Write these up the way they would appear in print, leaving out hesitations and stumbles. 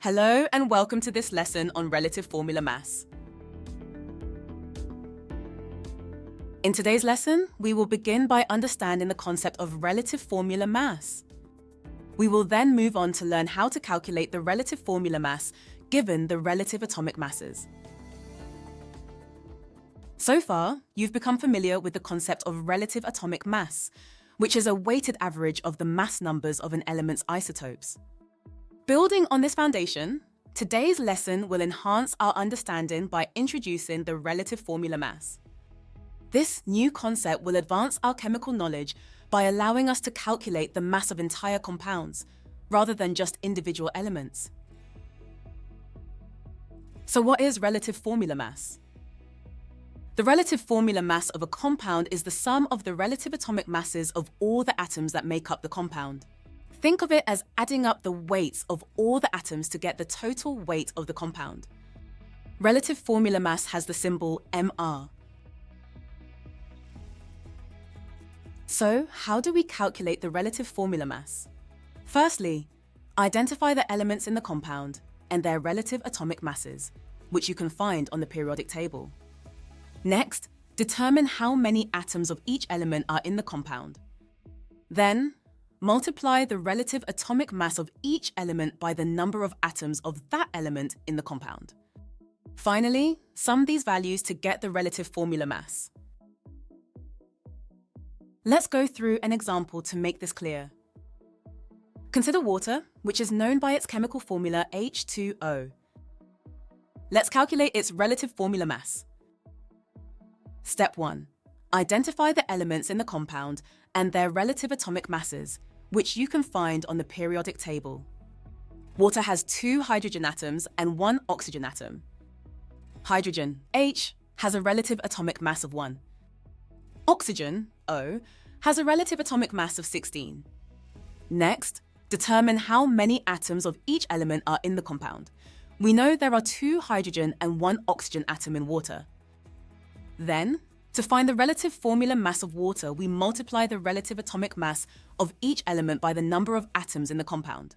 Hello and welcome to this lesson on relative formula mass. In today's lesson, we will begin by understanding the concept of relative formula mass. We will then move on to learn how to calculate the relative formula mass given the relative atomic masses. So far, you've become familiar with the concept of relative atomic mass, which is a weighted average of the mass numbers of an element's isotopes. Building on this foundation, today's lesson will enhance our understanding by introducing the relative formula mass. This new concept will advance our chemical knowledge by allowing us to calculate the mass of entire compounds, rather than just individual elements. So what is relative formula mass? The relative formula mass of a compound is the sum of the relative atomic masses of all the atoms that make up the compound. Think of it as adding up the weights of all the atoms to get the total weight of the compound. Relative formula mass has the symbol Mr. So, how do we calculate the relative formula mass? Firstly, identify the elements in the compound and their relative atomic masses, which you can find on the periodic table. Next, determine how many atoms of each element are in the compound. Then, multiply the relative atomic mass of each element by the number of atoms of that element in the compound. Finally, sum these values to get the relative formula mass. Let's go through an example to make this clear. Consider water, which is known by its chemical formula H2O. Let's calculate its relative formula mass. Step 1. Identify the elements in the compound and their relative atomic masses, which you can find on the periodic table. Water has 2 hydrogen atoms and 1 oxygen atom. Hydrogen, H, has a relative atomic mass of 1. Oxygen, O, has a relative atomic mass of 16. Next, determine how many atoms of each element are in the compound. We know there are 2 hydrogen and 1 oxygen atom in water. Then, to find the relative formula mass of water, we multiply the relative atomic mass of each element by the number of atoms in the compound.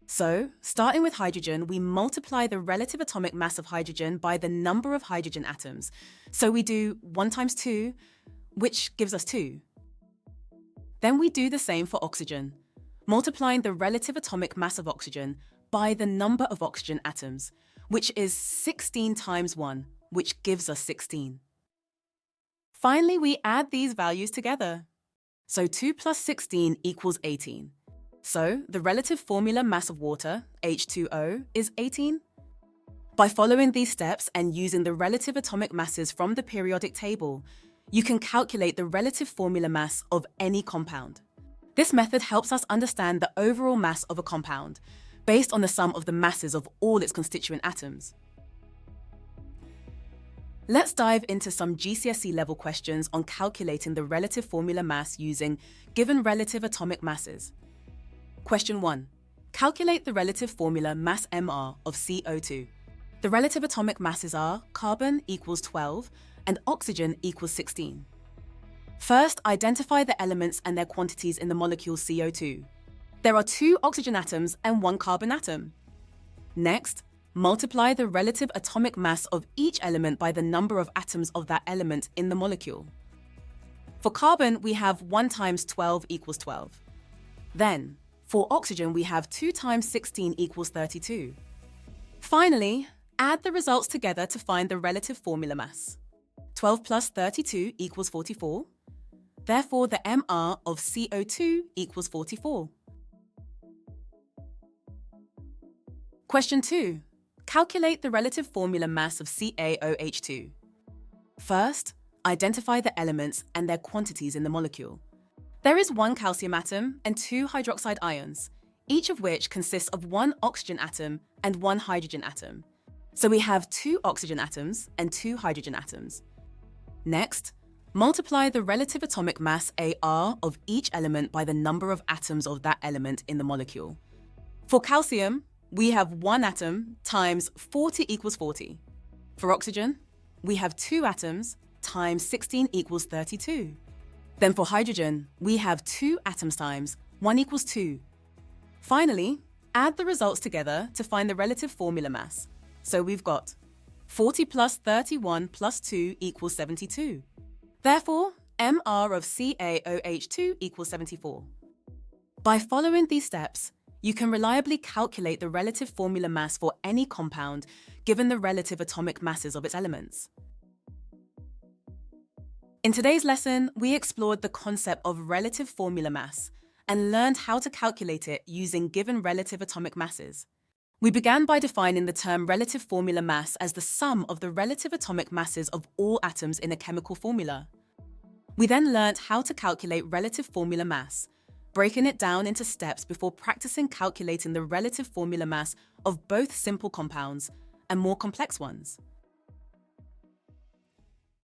So, starting with hydrogen, we multiply the relative atomic mass of hydrogen by the number of hydrogen atoms. So we do 1 times 2, which gives us 2. Then we do the same for oxygen, multiplying the relative atomic mass of oxygen by the number of oxygen atoms, which is 16 times 1, which gives us 16. Finally, we add these values together. So 2 plus 16 equals 18. So the relative formula mass of water, H2O, is 18. By following these steps and using the relative atomic masses from the periodic table, you can calculate the relative formula mass of any compound. This method helps us understand the overall mass of a compound, based on the sum of the masses of all its constituent atoms. Let's dive into some GCSE level questions on calculating the relative formula mass using given relative atomic masses. Question 1. Calculate the relative formula mass Mr of CO2. The relative atomic masses are carbon equals 12 and oxygen equals 16. First, identify the elements and their quantities in the molecule CO2. There are 2 oxygen atoms and 1 carbon atom. Next, multiply the relative atomic mass of each element by the number of atoms of that element in the molecule. For carbon, we have 1 times 12 equals 12. Then, for oxygen, we have 2 times 16 equals 32. Finally, add the results together to find the relative formula mass. 12 plus 32 equals 44. Therefore, the Mr of CO2 equals 44. Question 2. Calculate the relative formula mass of CaOH2. First, identify the elements and their quantities in the molecule. There is 1 calcium atom and 2 hydroxide ions, each of which consists of 1 oxygen atom and 1 hydrogen atom. So we have 2 oxygen atoms and 2 hydrogen atoms. Next, multiply the relative atomic mass Ar of each element by the number of atoms of that element in the molecule. For calcium, we have 1 atom times 40 equals 40. For oxygen, we have 2 atoms times 16 equals 32. Then for hydrogen, we have 2 atoms times 1 equals 2. Finally, Add the results together to find the relative formula mass. So we've got 40 plus 31 plus 2 equals 72. Therefore, MR of CaOH2 equals 74. By following these steps, you can reliably calculate the relative formula mass for any compound given the relative atomic masses of its elements. In today's lesson, we explored the concept of relative formula mass and learned how to calculate it using given relative atomic masses. We began by defining the term relative formula mass as the sum of the relative atomic masses of all atoms in a chemical formula. We then learnt how to calculate relative formula mass, breaking it down into steps before practicing calculating the relative formula mass of both simple compounds and more complex ones.